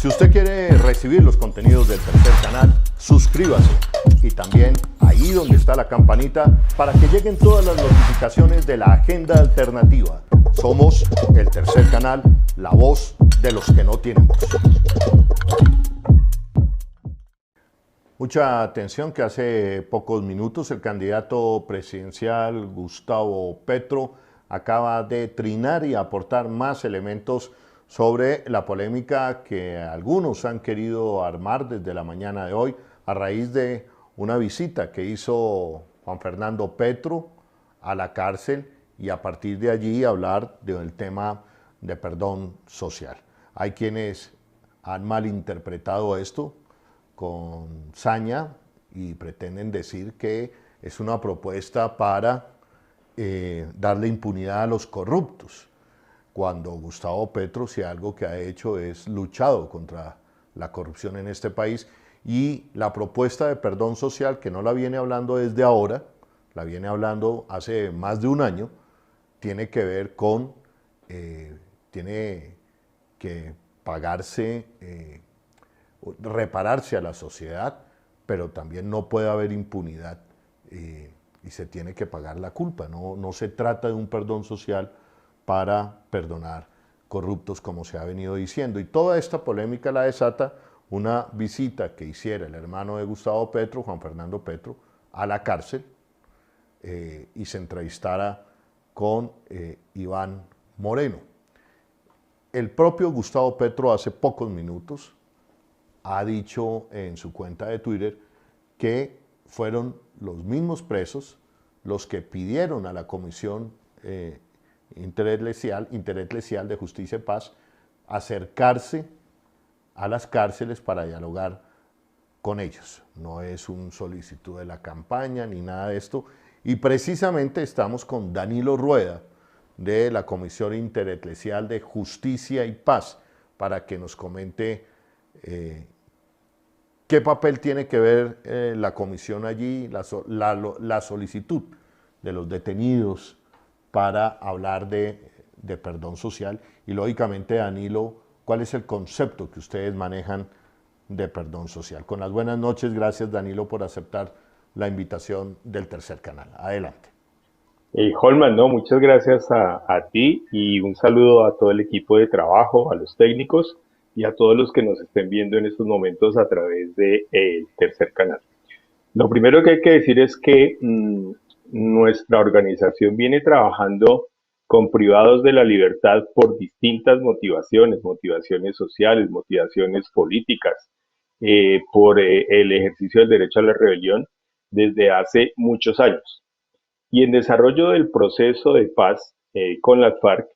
Si usted quiere recibir los contenidos del Tercer Canal, suscríbase y también ahí donde está la campanita para que lleguen todas las notificaciones de la agenda alternativa. Somos el Tercer Canal, la voz de los que no tienen voz. Mucha atención que hace pocos minutos el candidato presidencial Gustavo Petro acaba de trinar y aportar más elementos sobre la polémica que algunos han querido armar desde la mañana de hoy a raíz de una visita que hizo Juan Fernando Petro a la cárcel y a partir de allí hablar del tema de perdón social. Hay quienes han malinterpretado esto con saña y pretenden decir que es una propuesta para darle impunidad a los corruptos, cuando Gustavo Petro, si algo que ha hecho es luchado contra la corrupción en este país, y la propuesta de perdón social, que no la viene hablando desde ahora, la viene hablando hace más de un año, tiene que ver con, tiene que pagarse, repararse a la sociedad, pero también no puede haber impunidad y se tiene que pagar la culpa. No se trata de un perdón social para perdonar corruptos, como se ha venido diciendo. Y toda esta polémica la desata una visita que hiciera el hermano de Gustavo Petro, Juan Fernando Petro, a la cárcel y se entrevistara con Iván Moreno. El propio Gustavo Petro hace pocos minutos ha dicho en su cuenta de Twitter que fueron los mismos presos los que pidieron a la Comisión Intereclesial de Justicia y Paz acercarse a las cárceles para dialogar con ellos. No es un solicitud de la campaña ni nada de esto. Y precisamente estamos con Danilo Rueda de la Comisión Intereclesial de Justicia y Paz para que nos comente qué papel tiene que ver la comisión allí, la solicitud de los detenidos para hablar de perdón social y lógicamente, Danilo, ¿cuál es el concepto que ustedes manejan de perdón social? Con las buenas noches, gracias Danilo por aceptar la invitación del Tercer Canal. Adelante. Holman, no, muchas gracias a ti y un saludo a todo el equipo de trabajo, a los técnicos y a todos los que nos estén viendo en estos momentos a través de el Tercer Canal. Lo primero que hay que decir es que nuestra organización viene trabajando con privados de la libertad por distintas motivaciones sociales, motivaciones políticas, por el ejercicio del derecho a la rebelión desde hace muchos años. Y en desarrollo del proceso de paz con las FARC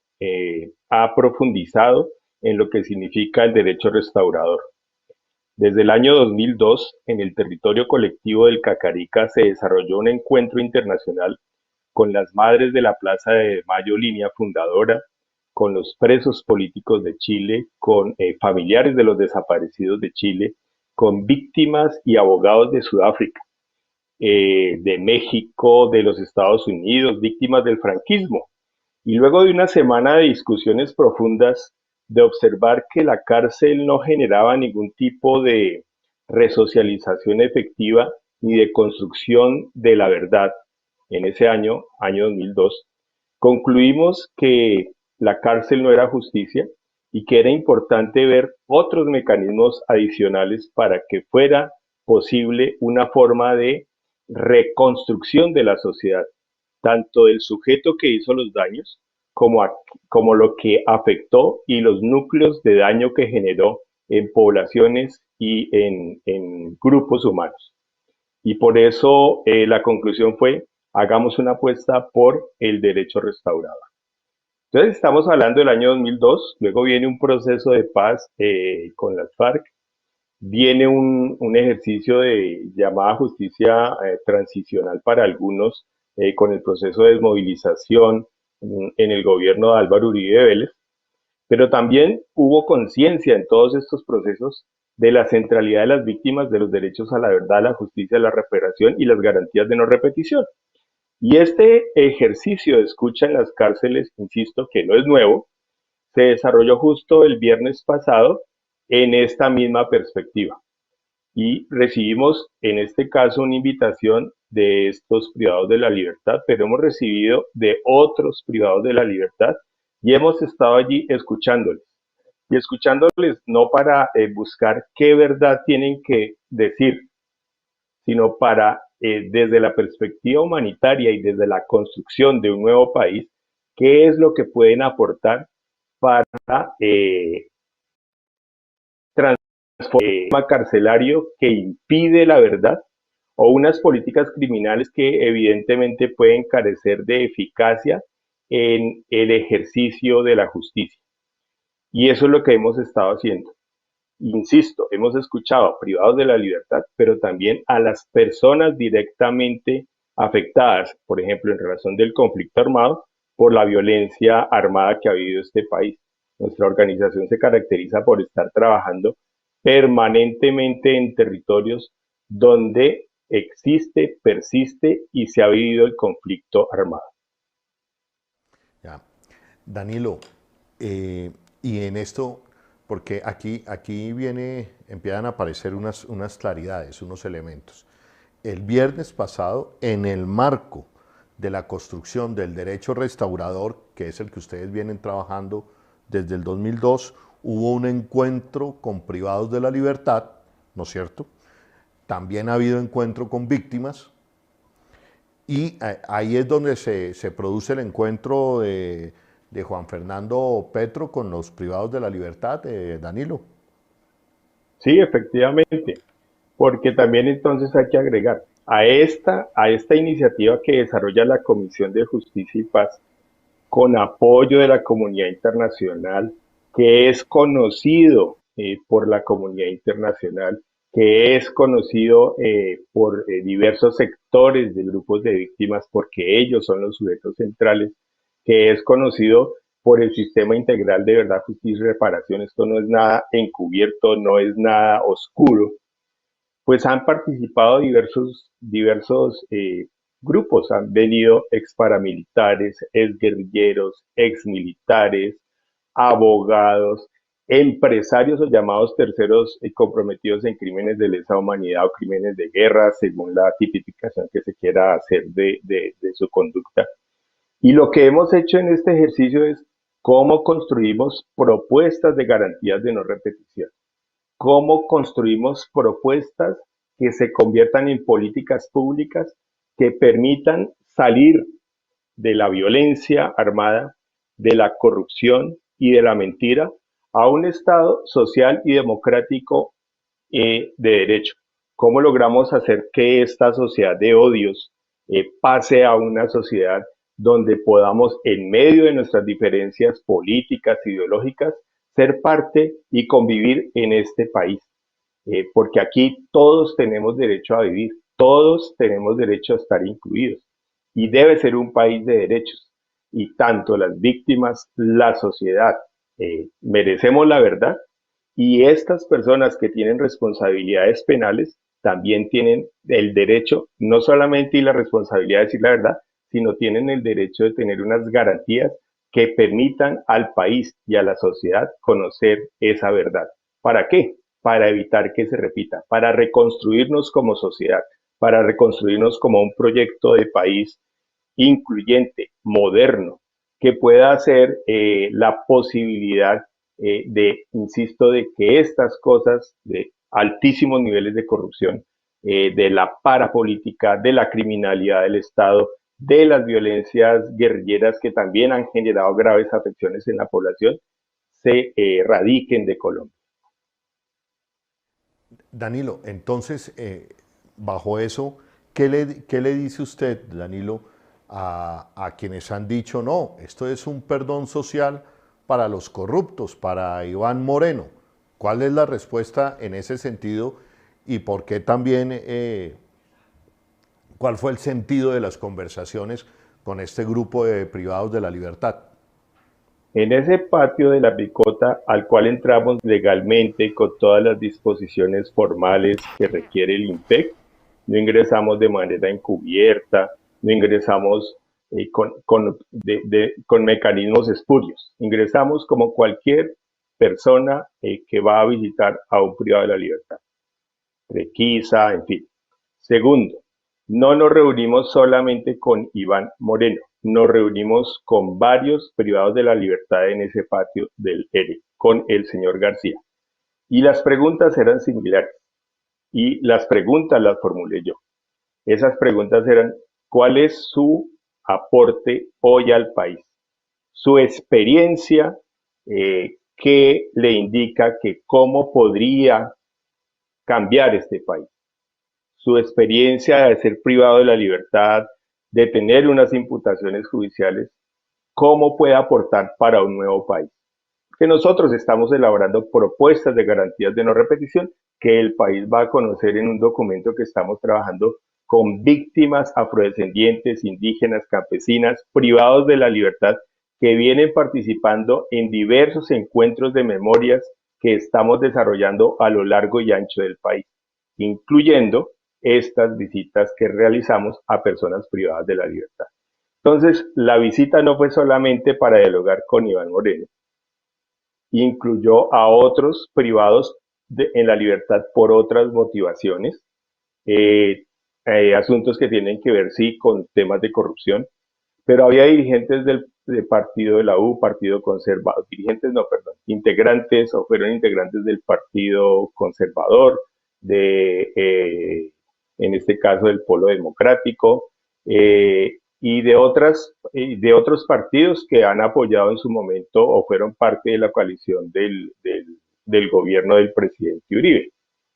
ha profundizado en lo que significa el derecho restaurador. Desde el año 2002, en el territorio colectivo del Cacarica se desarrolló un encuentro internacional con las madres de la Plaza de Mayo Línea Fundadora, con los presos políticos de Chile, con familiares de los desaparecidos de Chile, con víctimas y abogados de Sudáfrica, de México, de los Estados Unidos, víctimas del franquismo. Y luego de una semana de discusiones profundas, de observar que la cárcel no generaba ningún tipo de resocialización efectiva ni de construcción de la verdad, en ese año 2002, concluimos que la cárcel no era justicia y que era importante ver otros mecanismos adicionales para que fuera posible una forma de reconstrucción de la sociedad, tanto del sujeto que hizo los daños como lo que afectó y los núcleos de daño que generó en poblaciones y en grupos humanos. Y por eso la conclusión fue, hagamos una apuesta por el derecho restaurador. Entonces estamos hablando del año 2002, luego viene un proceso de paz con las FARC, viene un ejercicio de llamada justicia transicional para algunos con el proceso de desmovilización en el gobierno de Álvaro Uribe Vélez, pero también hubo conciencia en todos estos procesos de la centralidad de las víctimas, de los derechos a la verdad, a la justicia, a la reparación y las garantías de no repetición. Y este ejercicio de escucha en las cárceles, insisto, que no es nuevo, se desarrolló justo el viernes pasado en esta misma perspectiva. Y recibimos en este caso una invitación de estos privados de la libertad, pero hemos recibido de otros privados de la libertad y hemos estado allí escuchándoles. Y escuchándoles no para buscar qué verdad tienen que decir, sino para, desde la perspectiva humanitaria y desde la construcción de un nuevo país, qué es lo que pueden aportar para transformar el sistema carcelario que impide la verdad o unas políticas criminales que evidentemente pueden carecer de eficacia en el ejercicio de la justicia. Y eso es lo que hemos estado haciendo. Insisto, hemos escuchado a privados de la libertad, pero también a las personas directamente afectadas, por ejemplo, en razón del conflicto armado, por la violencia armada que ha vivido este país. Nuestra organización se caracteriza por estar trabajando permanentemente en territorios donde existe, persiste y se ha vivido el conflicto armado. Ya. Danilo, y en esto, porque aquí empiezan a aparecer unas claridades, unos elementos. El viernes pasado, en el marco de la construcción del derecho restaurador, que es el que ustedes vienen trabajando desde el 2002, hubo un encuentro con privados de la libertad, ¿no es cierto? También ha habido encuentro con víctimas, y ahí es donde se produce el encuentro de Juan Fernando Petro con los privados de la libertad, Danilo. Sí, efectivamente, porque también entonces hay que agregar a esta iniciativa que desarrolla la Comisión de Justicia y Paz con apoyo de la comunidad internacional, que es conocido por la comunidad internacional, que es conocido por diversos sectores de grupos de víctimas, porque ellos son los sujetos centrales, que es conocido por el sistema integral de verdad, justicia y reparación. Esto no es nada encubierto, no es nada oscuro, pues han participado diversos grupos, han venido ex paramilitares, ex guerrilleros, ex militares, abogados, empresarios o llamados terceros comprometidos en crímenes de lesa humanidad o crímenes de guerra, según la tipificación que se quiera hacer de su conducta. Y lo que hemos hecho en este ejercicio es cómo construimos propuestas de garantías de no repetición, cómo construimos propuestas que se conviertan en políticas públicas que permitan salir de la violencia armada, de la corrupción y de la mentira a un Estado social y democrático de derecho. ¿Cómo logramos hacer que esta sociedad de odios pase a una sociedad donde podamos, en medio de nuestras diferencias políticas, ideológicas, ser parte y convivir en este país? Porque aquí todos tenemos derecho a vivir, todos tenemos derecho a estar incluidos y debe ser un país de derechos. Y tanto las víctimas, la sociedad, merecemos la verdad y estas personas que tienen responsabilidades penales también tienen el derecho, no solamente y la responsabilidad de decir la verdad, sino tienen el derecho de tener unas garantías que permitan al país y a la sociedad conocer esa verdad. ¿Para qué? Para evitar que se repita, para reconstruirnos como sociedad, para reconstruirnos como un proyecto de país incluyente, moderno, que pueda ser la posibilidad insisto, de que estas cosas de altísimos niveles de corrupción, de la parapolítica, de la criminalidad del Estado, de las violencias guerrilleras que también han generado graves afecciones en la población, se erradiquen de Colombia. Danilo, entonces, bajo eso, qué le dice usted, Danilo, a quienes han dicho, no, esto es un perdón social para los corruptos, para Iván Moreno? ¿Cuál es la respuesta en ese sentido y por qué también, cuál fue el sentido de las conversaciones con este grupo de privados de la libertad? En ese patio de la picota al cual entramos legalmente con todas las disposiciones formales que requiere el IMPEC, no ingresamos de manera encubierta, no ingresamos con mecanismos espurios, ingresamos como cualquier persona que va a visitar a un privado de la libertad. Requisa, en fin. Segundo, no nos reunimos solamente con Iván Moreno, nos reunimos con varios privados de la libertad en ese patio del ERE, con el señor García. Y las preguntas eran similares. Y las preguntas las formulé yo. Esas preguntas eran, ¿cuál es su aporte hoy al país? Su experiencia que le indica que cómo podría cambiar este país. Su experiencia de ser privado de la libertad, de tener unas imputaciones judiciales, cómo puede aportar para un nuevo país. Que nosotros estamos elaborando propuestas de garantías de no repetición que el país va a conocer en un documento que estamos trabajando con víctimas afrodescendientes, indígenas, campesinas, privados de la libertad, que vienen participando en diversos encuentros de memorias que estamos desarrollando a lo largo y ancho del país, incluyendo estas visitas que realizamos a personas privadas de la libertad. Entonces, la visita no fue solamente para dialogar con Iván Moreno, incluyó a otros privados en la libertad por otras motivaciones, asuntos que tienen que ver, sí, con temas de corrupción, pero había dirigentes del partido de la U, partido conservador, dirigentes, no, perdón, integrantes o fueron integrantes del partido conservador, en este caso del Polo Democrático, y de otros partidos que han apoyado en su momento o fueron parte de la coalición del gobierno del presidente Uribe,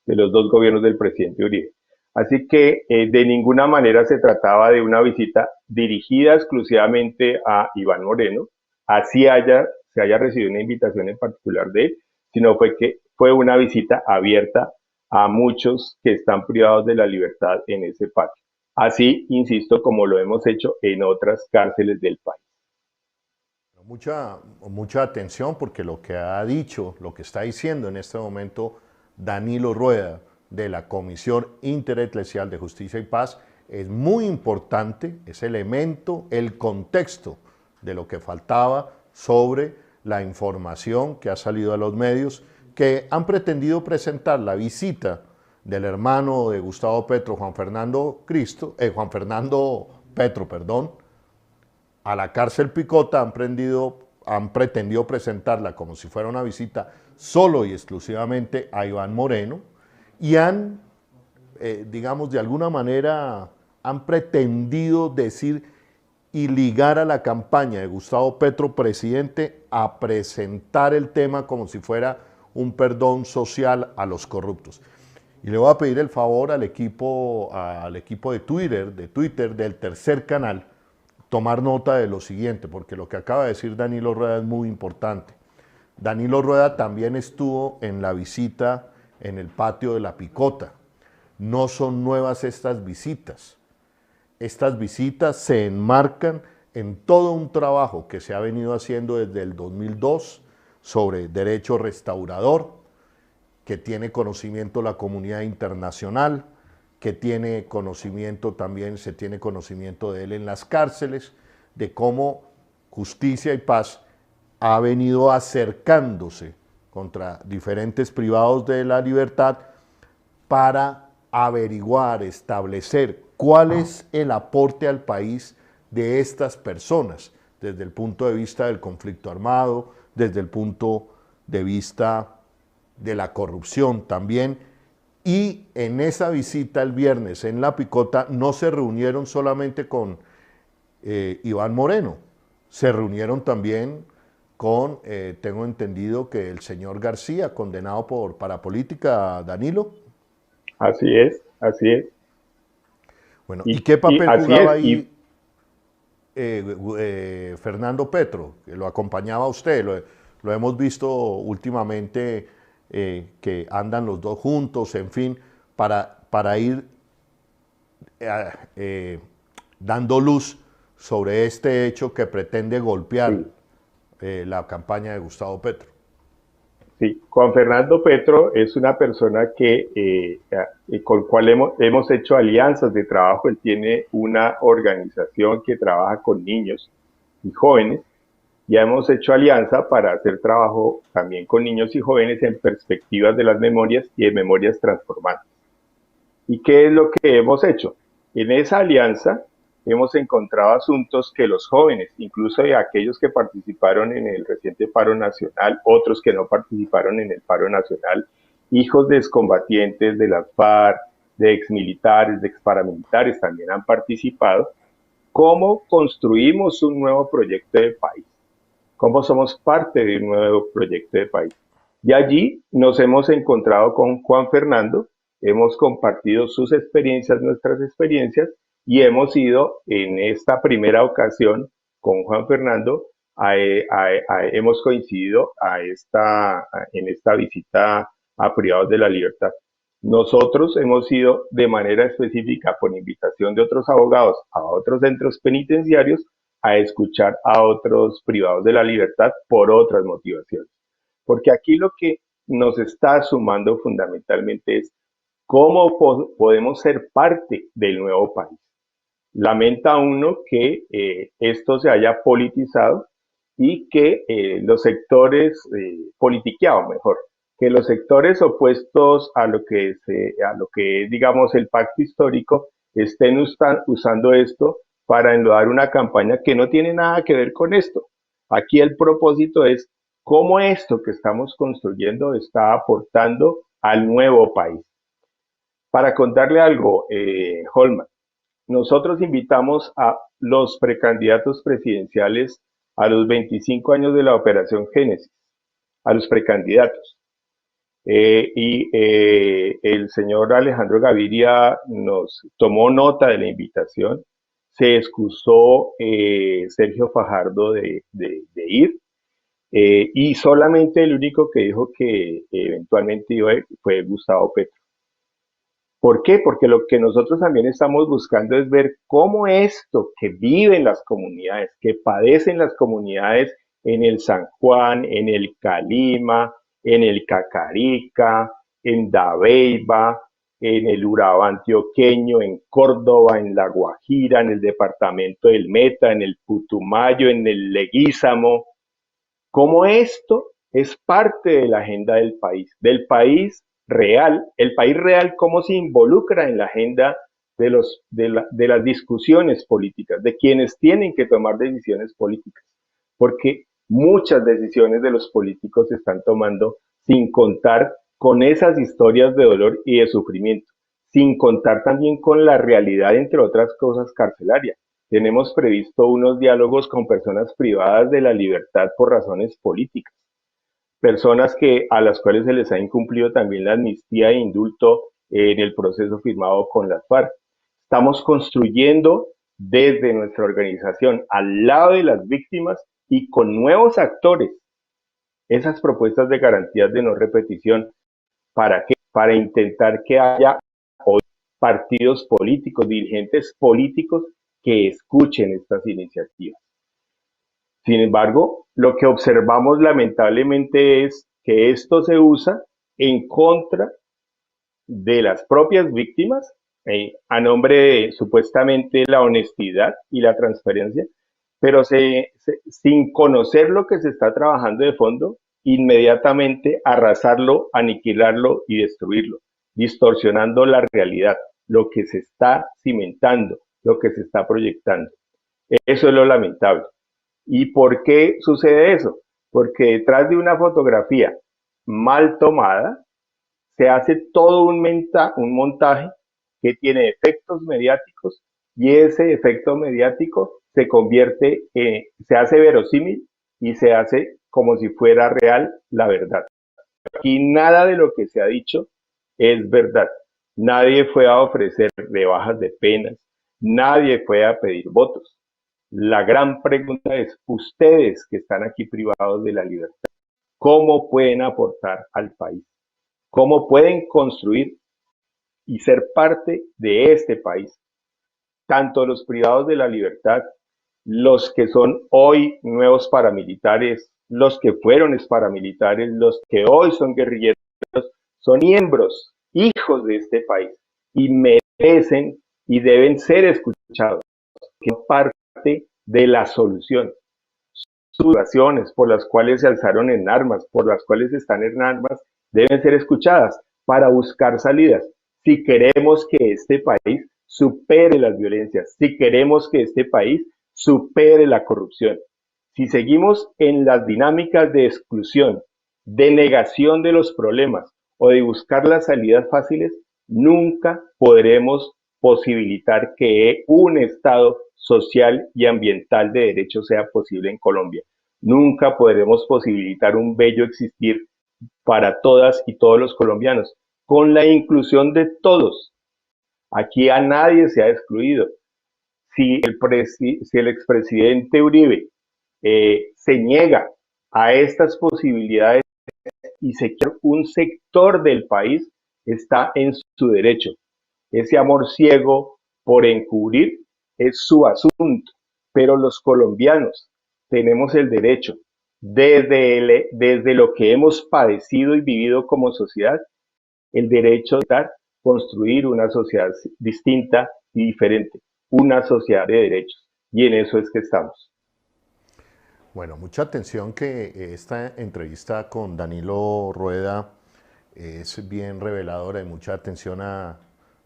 de los dos gobiernos del presidente Uribe. Así que de ninguna manera se trataba de una visita dirigida exclusivamente a Iván Moreno, así se haya recibido una invitación en particular de él, sino que fue una visita abierta a muchos que están privados de la libertad en ese patio. Así, insisto, como lo hemos hecho en otras cárceles del país. Mucha atención porque lo que ha dicho, lo que está diciendo en este momento Danilo Rueda de la Comisión Intereclesial de Justicia y Paz es muy importante, es elemento, el contexto de lo que faltaba sobre la información que ha salido a los medios que han pretendido presentar la visita del hermano de Gustavo Petro, Juan Fernando Petro, a la cárcel Picota, han pretendido presentarla como si fuera una visita solo y exclusivamente a Iván Moreno y han, digamos, de alguna manera, han pretendido decir y ligar a la campaña de Gustavo Petro, presidente, a presentar el tema como si fuera un perdón social a los corruptos. Y le voy a pedir el favor al equipo de Twitter del Tercer Canal, tomar nota de lo siguiente, porque lo que acaba de decir Danilo Rueda es muy importante. Danilo Rueda también estuvo en la visita en el patio de la Picota. No son nuevas estas visitas. Estas visitas se enmarcan en todo un trabajo que se ha venido haciendo desde el 2002 sobre derecho restaurador, que tiene conocimiento la comunidad internacional, que tiene conocimiento también, se tiene conocimiento de él en las cárceles, de cómo Justicia y Paz ha venido acercándose contra diferentes privados de la libertad para averiguar, establecer cuál es el aporte al país de estas personas, desde el punto de vista del conflicto armado, desde el punto de vista de la corrupción también. Y en esa visita el viernes en la Picota no se reunieron solamente con Iván Moreno, se reunieron también con, tengo entendido que el señor García, condenado por parapolítica, Danilo. Así es, así es. Bueno, ¿y qué papel jugaba ahí Fernando Petro, que lo acompañaba a usted? Lo hemos visto últimamente que andan los dos juntos, en fin, para ir dando luz sobre este hecho que pretende golpear la campaña de Gustavo Petro. Sí, Juan Fernando Petro es una persona con la cual hemos hecho alianzas de trabajo. Él tiene una organización que trabaja con niños y jóvenes, ya hemos hecho alianza para hacer trabajo también con niños y jóvenes en perspectivas de las memorias y de memorias transformantes. ¿Y qué es lo que hemos hecho? En esa alianza hemos encontrado asuntos que los jóvenes, incluso de aquellos que participaron en el reciente paro nacional, otros que no participaron en el paro nacional, hijos de excombatientes de las FARC, de exmilitares, de exparamilitares también han participado. ¿Cómo construimos un nuevo proyecto de país? ¿Cómo somos parte de un nuevo proyecto de país? Y allí nos hemos encontrado con Juan Fernando, hemos compartido sus experiencias, nuestras experiencias, y hemos ido en esta primera ocasión con Juan Fernando, hemos coincidido en esta visita a Privados de la Libertad. Nosotros hemos ido de manera específica, por invitación de otros abogados, a otros centros penitenciarios a escuchar a otros privados de la libertad por otras motivaciones. Porque aquí lo que nos está sumando fundamentalmente es cómo podemos ser parte del nuevo país. Lamenta uno que esto se haya politizado y que los sectores, politiqueado mejor, que los sectores opuestos a lo que es, digamos, el pacto histórico estén usando esto para enlodar una campaña que no tiene nada que ver con esto. Aquí el propósito es cómo esto que estamos construyendo está aportando al nuevo país. Para contarle algo, Holman, nosotros invitamos a los precandidatos presidenciales a los 25 años de la Operación Génesis, a los precandidatos. El señor Alejandro Gaviria nos tomó nota de la invitación, se excusó Sergio Fajardo de ir, y solamente el único que dijo que eventualmente iba a ir fue Gustavo Petro. ¿Por qué? Porque lo que nosotros también estamos buscando es ver cómo esto que viven las comunidades, que padecen las comunidades en el San Juan, en el Calima, en el Cacarica, en Dabeiba, en el Urabá antioqueño, en Córdoba, en La Guajira, en el departamento del Meta, en el Putumayo, en el Leguízamo, cómo esto es parte de la agenda del país real, el país real, cómo se involucra en la agenda de las discusiones políticas, de quienes tienen que tomar decisiones políticas, porque muchas decisiones de los políticos se están tomando sin contar con esas historias de dolor y de sufrimiento, sin contar también con la realidad, entre otras cosas, carcelaria. Tenemos previsto unos diálogos con personas privadas de la libertad por razones políticas, personas a las cuales se les ha incumplido también la amnistía e indulto en el proceso firmado con las FARC. Estamos construyendo desde nuestra organización al lado de las víctimas y con nuevos actores esas propuestas de garantías de no repetición. ¿Para qué? Para intentar que haya hoy partidos políticos, dirigentes políticos que escuchen estas iniciativas. Sin embargo, lo que observamos lamentablemente es que esto se usa en contra de las propias víctimas, a nombre de supuestamente la honestidad y la transparencia, pero sin conocer lo que se está trabajando de fondo, inmediatamente arrasarlo, aniquilarlo y destruirlo, distorsionando la realidad, lo que se está cimentando, lo que se está proyectando. Eso es lo lamentable. ¿Y por qué sucede eso? Porque detrás de una fotografía mal tomada se hace todo un montaje que tiene efectos mediáticos, y ese efecto mediático se hace verosímil y se hace como si fuera real la verdad. Aquí nada de lo que se ha dicho es verdad. Nadie fue a ofrecer rebajas de penas, nadie fue a pedir votos. La gran pregunta es, ustedes que están aquí privados de la libertad, ¿cómo pueden aportar al país? ¿Cómo pueden construir y ser parte de este país? Tanto los privados de la libertad, los que son hoy nuevos paramilitares, los que fueron paramilitares, los que hoy son guerrilleros, son miembros, hijos de este país, y merecen y deben ser escuchados, que son parte de la solución. sus razones por las cuales se alzaron en armas, por las cuales están en armas, deben ser escuchadas para buscar salidas. Si queremos que este país supere las violencias, si queremos que este país supere la corrupción, si seguimos en las dinámicas de exclusión, de negación de los problemas o de buscar las salidas fáciles, nunca podremos posibilitar que un Estado social y ambiental de derecho sea posible en Colombia. Nunca podremos posibilitar un bello existir para todas y todos los colombianos, con la inclusión de todos. Aquí a nadie se ha excluido. Si el expresidente Uribe se niega a estas posibilidades y se quiere un sector del país, está en su derecho. Ese amor ciego por encubrir es su asunto, pero los colombianos tenemos el derecho, desde lo que hemos padecido y vivido como sociedad, el derecho de construir una sociedad distinta y diferente, una sociedad de derechos. Y en eso es que estamos. Bueno, mucha atención que esta entrevista con Danilo Rueda es bien reveladora y mucha atención a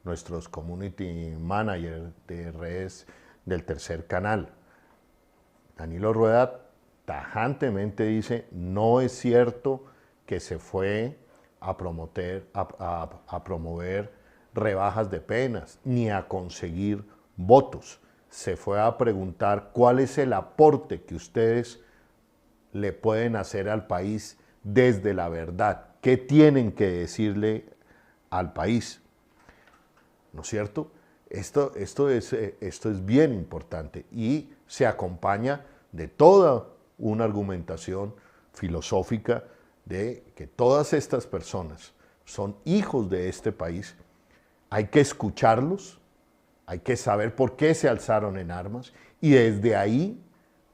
nuestros community managers de redes del tercer canal. Danilo Rueda tajantemente dice, no es cierto que se fue a promover rebajas de penas ni a conseguir votos. Se fue a preguntar cuál es el aporte que ustedes le pueden hacer al país desde la verdad. ¿Qué tienen que decirle al país? ¿No es cierto? Esto es bien importante y se acompaña de toda una argumentación filosófica de que todas estas personas son hijos de este país. Hay que escucharlos, hay que saber por qué se alzaron en armas y desde ahí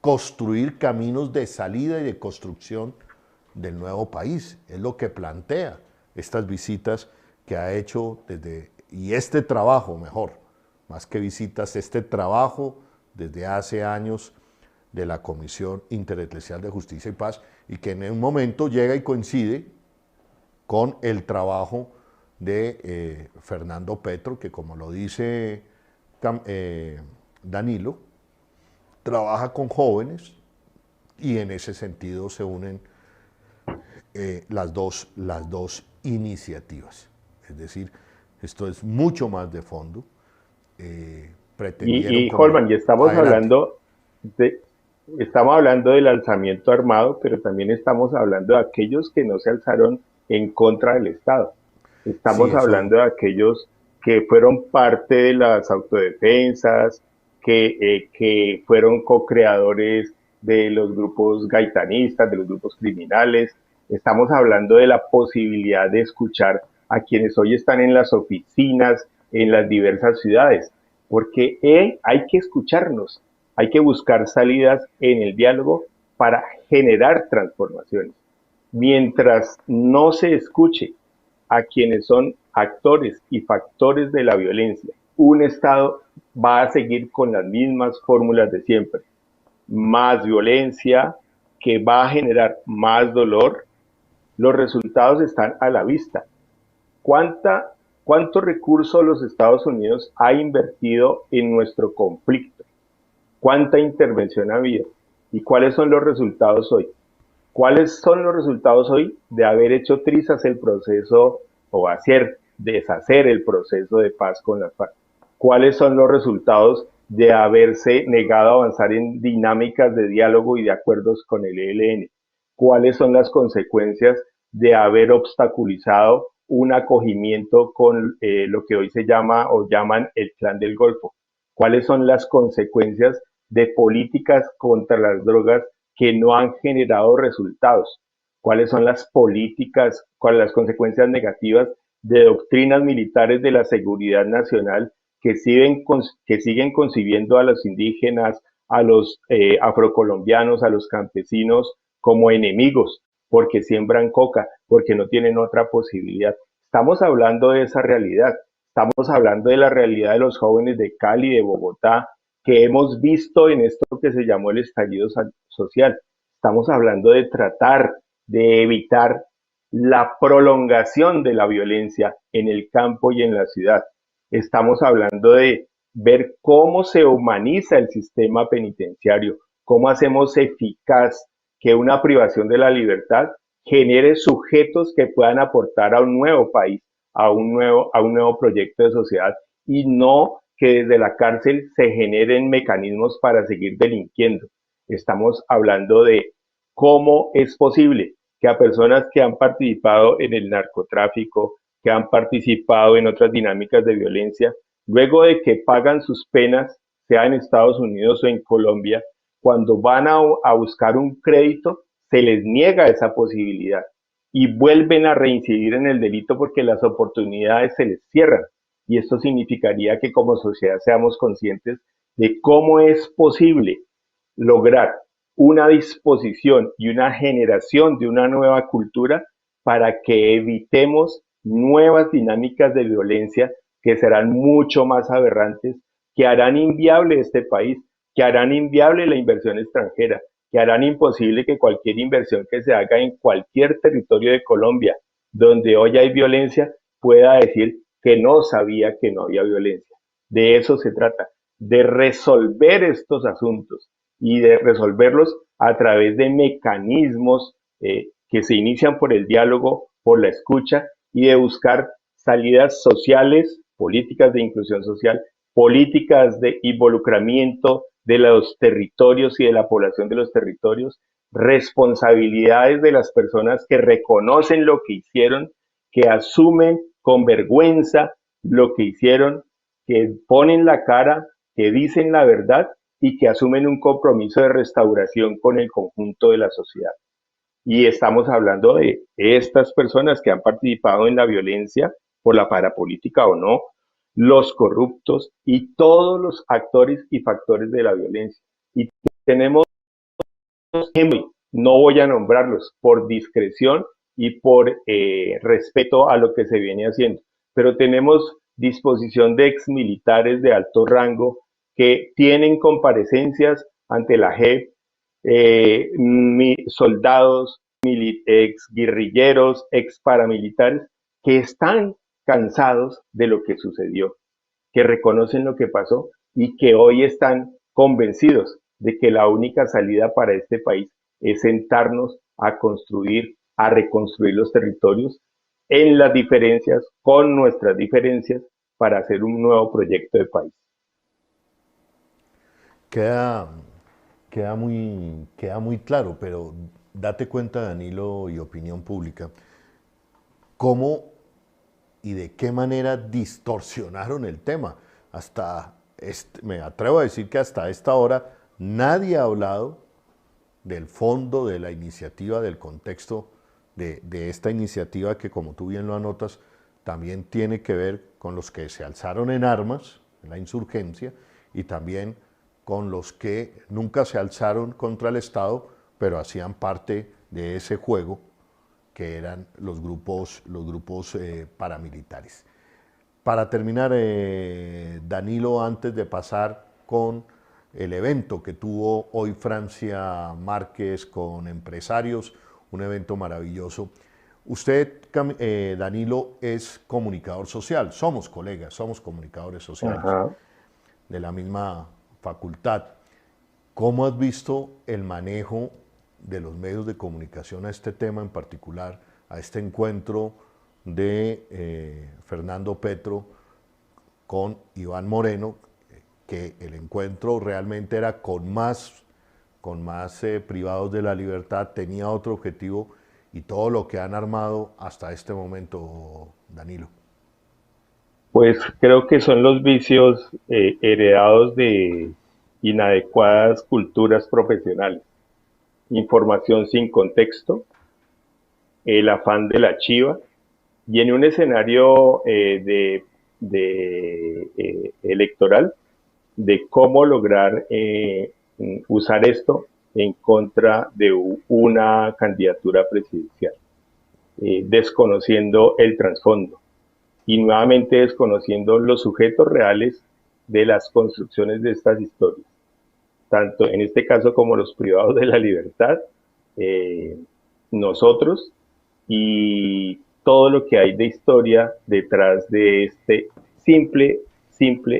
construir caminos de salida y de construcción del nuevo país. Es lo que plantea estas visitas que ha hecho y este trabajo, mejor, más que visitas, este trabajo desde hace años de la Comisión Intereclesial de Justicia y Paz, y que en un momento llega y coincide con el trabajo de Fernando Petro, que como lo dice Danilo, trabaja con jóvenes y en ese sentido se unen las dos iniciativas. Es decir, esto es mucho más de fondo. Y Holman, y estamos hablando del alzamiento armado, pero también estamos hablando de aquellos que no se alzaron en contra del Estado. Estamos Sí, hablando de aquellos que fueron parte de las autodefensas, que fueron co-creadores de los grupos gaitanistas, de los grupos criminales. Estamos hablando de la posibilidad de escuchar a quienes hoy están en las oficinas, en las diversas ciudades, porque hay que escucharnos, hay que buscar salidas en el diálogo para generar transformaciones. Mientras no se escuche a quienes son actores y factores de la violencia, un Estado va a seguir con las mismas fórmulas de siempre. Más violencia, que va a generar más dolor. Los resultados están a la vista. ¿Cuánto recurso los Estados Unidos ha invertido en nuestro conflicto? ¿Cuánta intervención ha habido? ¿Y cuáles son los resultados hoy? ¿Cuáles son los resultados hoy de haber hecho trizas el proceso o deshacer el proceso de paz con la FARC? ¿Cuáles son los resultados de haberse negado a avanzar en dinámicas de diálogo y de acuerdos con el ELN? ¿Cuáles son las consecuencias de haber obstaculizado un acogimiento con lo que hoy se llama o llaman el Clan del Golfo? ¿Cuáles son las consecuencias de políticas contra las drogas que no han generado resultados? ¿Cuáles son las políticas, cuáles las consecuencias negativas de doctrinas militares de la seguridad nacional que siguen concibiendo a los indígenas, a los afrocolombianos, a los campesinos como enemigos, porque siembran coca, porque no tienen otra posibilidad? Estamos hablando de esa realidad, estamos hablando de la realidad de los jóvenes de Cali, de Bogotá, que hemos visto en esto que se llamó el estallido social. Estamos hablando de tratar de evitar la prolongación de la violencia en el campo y en la ciudad. Estamos hablando de ver cómo se humaniza el sistema penitenciario, cómo hacemos eficaz que una privación de la libertad genere sujetos que puedan aportar a un nuevo país, a un nuevo proyecto de sociedad, y no que desde la cárcel se generen mecanismos para seguir delinquiendo. Estamos hablando de cómo es posible que a personas que han participado en el narcotráfico, que han participado en otras dinámicas de violencia, luego de que pagan sus penas, sea en Estados Unidos o en Colombia, cuando van a buscar un crédito, se les niega esa posibilidad y vuelven a reincidir en el delito porque las oportunidades se les cierran. Y esto significaría que como sociedad seamos conscientes de cómo es posible lograr una disposición y una generación de una nueva cultura para que evitemos nuevas dinámicas de violencia que serán mucho más aberrantes, que harán inviable este país, que harán inviable la inversión extranjera, que harán imposible que cualquier inversión que se haga en cualquier territorio de Colombia donde hoy hay violencia pueda decir que no sabía que no había violencia. De eso se trata, de resolver estos asuntos y de resolverlos a través de mecanismos que se inician por el diálogo, por la escucha y de buscar salidas sociales, políticas de inclusión social, políticas de involucramiento de los territorios y de la población de los territorios, responsabilidades de las personas que reconocen lo que hicieron, que asumen con vergüenza lo que hicieron, que ponen la cara, que dicen la verdad y que asumen un compromiso de restauración con el conjunto de la sociedad. Y estamos hablando de estas personas que han participado en la violencia, por la parapolítica o no, los corruptos y todos los actores y factores de la violencia. Y tenemos, no voy a nombrarlos por discreción y por respeto a lo que se viene haciendo, pero tenemos disposición de exmilitares de alto rango que tienen comparecencias ante la JEP, soldados, ex guerrilleros, ex paramilitares, que están cansados de lo que sucedió, que reconocen lo que pasó y que hoy están convencidos de que la única salida para este país es sentarnos a construir, a reconstruir los territorios en las diferencias, con nuestras diferencias, para hacer un nuevo proyecto de país. Queda, queda muy claro, pero date cuenta, Danilo, y opinión pública, cómo y de qué manera distorsionaron el tema. Me atrevo a decir que hasta esta hora nadie ha hablado del fondo de la iniciativa, del contexto de esta iniciativa que, como tú bien lo anotas, también tiene que ver con los que se alzaron en armas, en la insurgencia, y también con los que nunca se alzaron contra el Estado, pero hacían parte de ese juego que eran los grupos paramilitares. Para terminar, Danilo, antes de pasar con el evento que tuvo hoy Francia Márquez con empresarios, un evento maravilloso. Usted, Danilo, es comunicador social, somos colegas, somos comunicadores sociales de la misma facultad. ¿Cómo has visto el manejo de los medios de comunicación a este tema en particular, a este encuentro de Fernando Petro con Iván Moreno, que el encuentro realmente era con más privados de la libertad, tenía otro objetivo, y todo lo que han armado hasta este momento, Danilo? Pues creo que son los vicios heredados de inadecuadas culturas profesionales, información sin contexto, el afán de la chiva, y en un escenario electoral de cómo lograr usar esto en contra de una candidatura presidencial, desconociendo el trasfondo y nuevamente desconociendo los sujetos reales de las construcciones de estas historias, tanto en este caso como los privados de la libertad, nosotros y todo lo que hay de historia detrás de este simple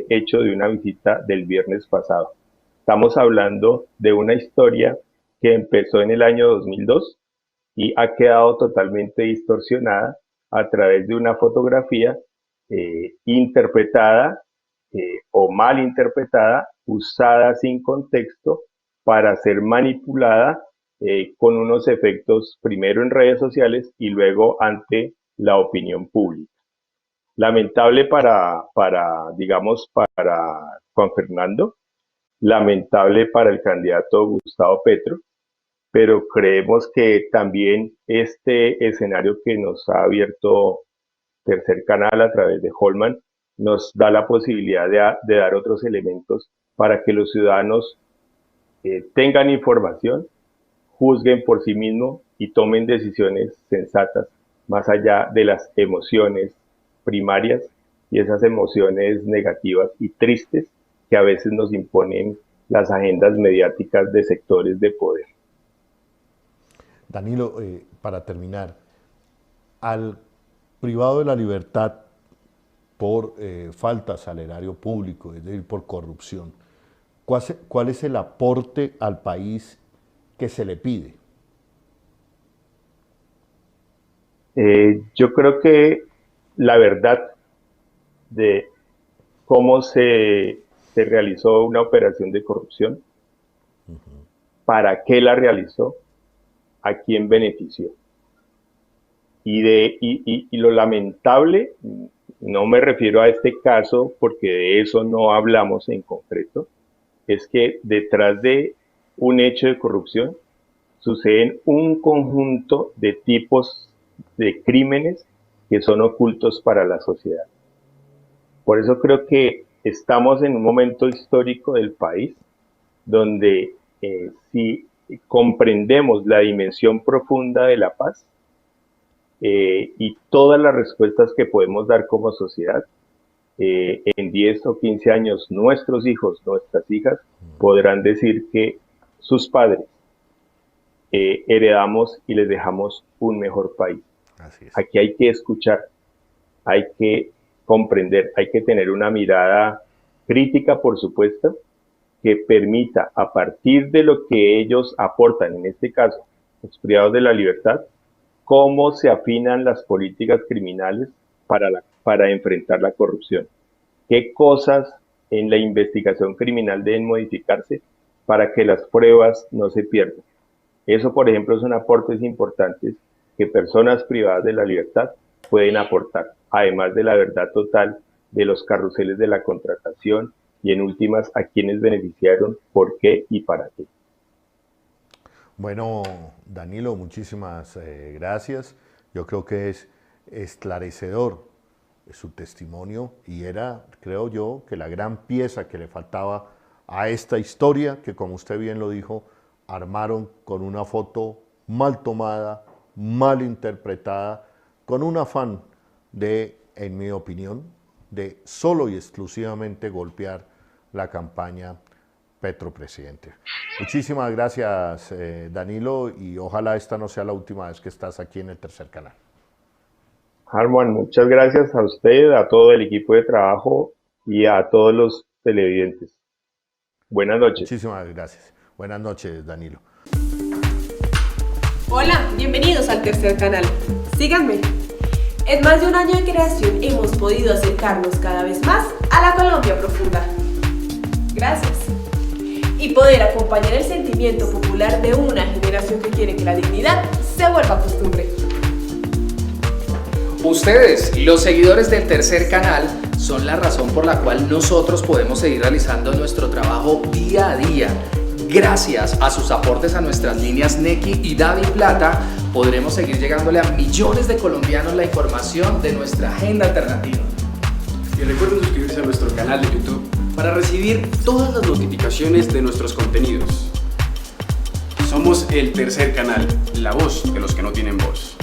hecho de una visita del viernes pasado. Estamos hablando de una historia que empezó en el año 2002 y ha quedado totalmente distorsionada a través de una fotografía interpretada o mal interpretada, usada sin contexto para ser manipulada con unos efectos primero en redes sociales y luego ante la opinión pública. Lamentable para Juan Fernando, lamentable para el candidato Gustavo Petro, pero creemos que también este escenario que nos ha abierto Tercer Canal a través de Holman nos da la posibilidad de dar otros elementos para que los ciudadanos tengan información, juzguen por sí mismos y tomen decisiones sensatas más allá de las emociones primarias y esas emociones negativas y tristes que a veces nos imponen las agendas mediáticas de sectores de poder. Danilo, para terminar, al privado de la libertad por faltas al erario público, es decir, por corrupción, ¿cuál es el aporte al país que se le pide? Yo creo que la verdad de cómo se realizó una operación de corrupción, para qué la realizó, a quién benefició. Y lo lamentable, no me refiero a este caso porque de eso no hablamos en concreto, es que detrás de un hecho de corrupción suceden un conjunto de tipos de crímenes que son ocultos para la sociedad. Por eso creo que estamos en un momento histórico del país donde si comprendemos la dimensión profunda de la paz y todas las respuestas que podemos dar como sociedad, en 10 o 15 años nuestros hijos, nuestras hijas podrán decir que sus padres heredamos y les dejamos un mejor país. Así es. Aquí hay que escuchar, hay que comprender, hay que tener una mirada crítica, por supuesto, que permita, a partir de lo que ellos aportan, en este caso, los privados de la libertad, cómo se afinan las políticas criminales para enfrentar la corrupción. ¿Qué cosas en la investigación criminal deben modificarse para que las pruebas no se pierdan? Eso, por ejemplo, son aportes importantes que personas privadas de la libertad pueden aportar, además de la verdad total de los carruseles de la contratación y en últimas a quienes beneficiaron, por qué y para qué. Bueno, Danilo, muchísimas gracias. Yo creo que es esclarecedor su testimonio y era, creo yo, que la gran pieza que le faltaba a esta historia que, como usted bien lo dijo, armaron con una foto mal tomada, mal interpretada, con un afán de, en mi opinión, de solo y exclusivamente golpear la campaña Petro presidente. Muchísimas gracias, Danilo, y ojalá esta no sea la última vez que estás aquí en el Tercer Canal. Harman, muchas gracias a usted, a todo el equipo de trabajo y a todos los televidentes. Buenas noches. Muchísimas gracias. Buenas noches, Danilo. Hola, bienvenidos al Tercer Canal. Síganme. En más de un año de creación hemos podido acercarnos cada vez más a la Colombia profunda. Gracias. Y poder acompañar el sentimiento popular de una generación que quiere que la dignidad se vuelva costumbre. Ustedes, los seguidores del Tercer Canal, son la razón por la cual nosotros podemos seguir realizando nuestro trabajo día a día. Gracias a sus aportes a nuestras líneas Nequi y DaviPlata, podremos seguir llegándole a millones de colombianos la información de nuestra agenda alternativa. Y recuerden suscribirse a nuestro canal de YouTube para recibir todas las notificaciones de nuestros contenidos. Somos el Tercer Canal, la voz de los que no tienen voz.